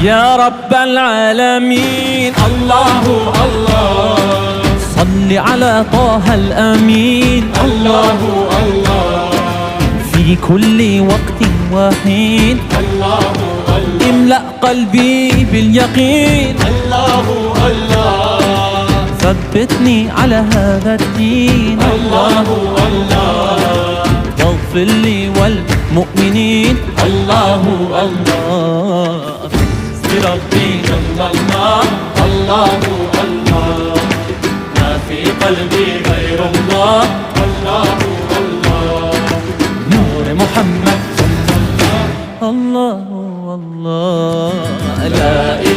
يا رب العالمين. الله الله صل على طه الأمين. الله الله في كل وقت وحين. الله الله املأ قلبي باليقين. الله الله ثبتني على هذا الدين. الله الله واغفر لي والمؤمنين. الله الله بربي جل الله الله الله ما في قلبي غير الله الله الله نور محمد. الله الله لا إله